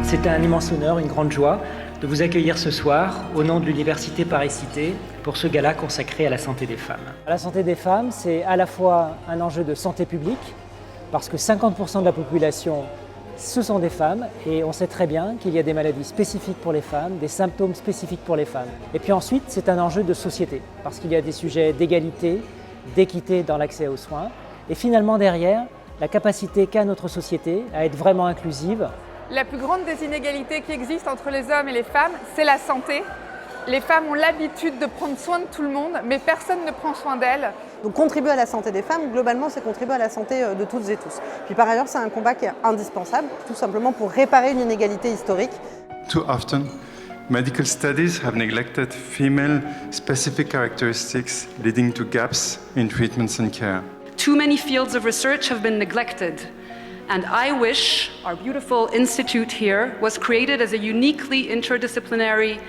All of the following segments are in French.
C'est un immense honneur, une grande joie de vous accueillir ce soir au nom de l'Université Paris-Cité pour ce gala consacré à la santé des femmes. La santé des femmes, c'est à la fois un enjeu de santé publique, parce que 50% de la population, ce sont des femmes, et on sait très bien qu'il y a des maladies spécifiques pour les femmes, des symptômes spécifiques pour les femmes. Et puis ensuite, c'est un enjeu de société, parce qu'il y a des sujets d'égalité, d'équité dans l'accès aux soins, et finalement derrière, la capacité qu'a notre société à être vraiment inclusive. La plus grande des inégalités qui existent entre les hommes et les femmes, c'est la santé. Les femmes ont l'habitude de prendre soin de tout le monde, mais personne ne prend soin d'elles. Donc contribuer à la santé des femmes, globalement, c'est contribuer à la santé de toutes et tous. Puis par ailleurs, c'est un combat qui est indispensable, tout simplement pour réparer une inégalité historique. Too often, medical studies have neglected female-specific characteristics leading to gaps in treatments and care. Too many fields of research have been neglected. And I wish our beautiful institute here was created as a uniquely interdisciplinary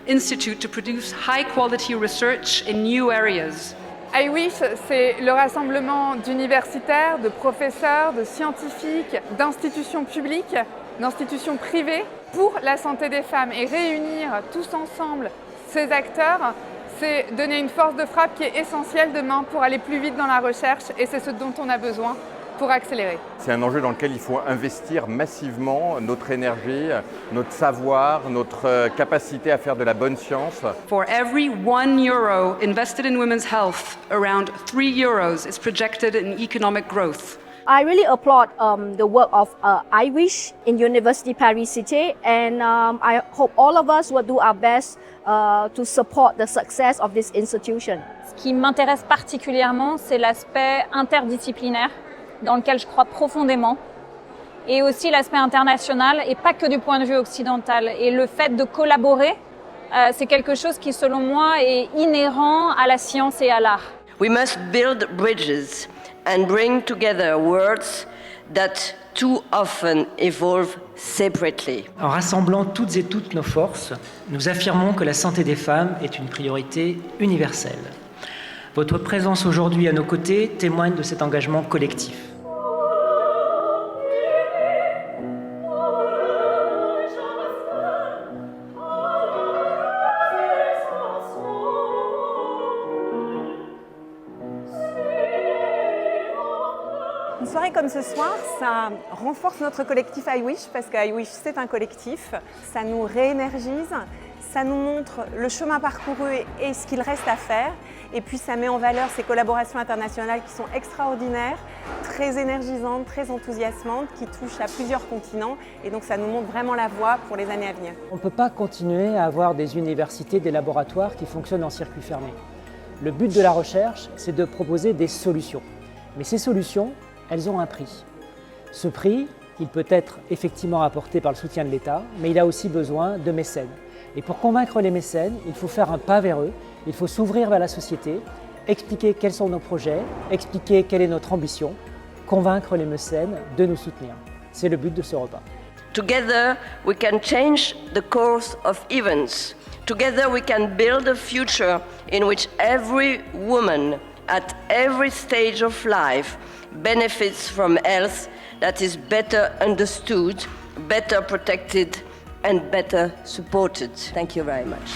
institute to produce high-quality research in new areas. iWish, c'est le rassemblement d'universitaires, de professeurs, de scientifiques, d'institutions publiques, d'institutions privées pour la santé des femmes. Et réunir tous ensemble ces acteurs, c'est donner une force de frappe qui est essentielle demain pour aller plus vite dans la recherche, et c'est ce dont on a besoin pour accélérer. C'est un enjeu dans lequel il faut investir massivement notre énergie, notre savoir, notre capacité à faire de la bonne science. For every €1 invested in women's health, around €3 is projected in economic growth. I really applaud the work of iWish in University Paris-Cité, and I hope all of us will do our best to support the success of this institution. Ce qui m'intéresse particulièrement, c'est l'aspect interdisciplinaire, dans lequel je crois profondément, et aussi l'aspect international, et pas que du point de vue occidental. Et le fait de collaborer, c'est quelque chose qui, selon moi, est inhérent à la science et à l'art. We must build bridges and bring together worlds that too often evolve separately. En rassemblant toutes et toutes nos forces, nous affirmons que la santé des femmes est une priorité universelle. Votre présence aujourd'hui à nos côtés témoigne de cet engagement collectif. Une soirée comme ce soir, ça renforce notre collectif iWish, parce que iWish, c'est un collectif. Ça nous réénergise, ça nous montre le chemin parcouru et ce qu'il reste à faire. Et puis ça met en valeur ces collaborations internationales qui sont extraordinaires, très énergisantes, très enthousiasmantes, qui touchent à plusieurs continents. Et donc ça nous montre vraiment la voie pour les années à venir. On ne peut pas continuer à avoir des universités, des laboratoires qui fonctionnent en circuit fermé. Le but de la recherche, c'est de proposer des solutions. Mais ces solutions, elles ont un prix. Ce prix, il peut être effectivement apporté par le soutien de l'État, mais il a aussi besoin de mécènes. Et pour convaincre les mécènes, il faut faire un pas vers eux, il faut s'ouvrir vers la société, expliquer quels sont nos projets, expliquer quelle est notre ambition, convaincre les mécènes de nous soutenir. C'est le but de ce repas. Together, we can change the course of events. Together, we can build a future in which every woman at every stage of life benefits from health that is better understood, better protected, and better supported. Thank you very much.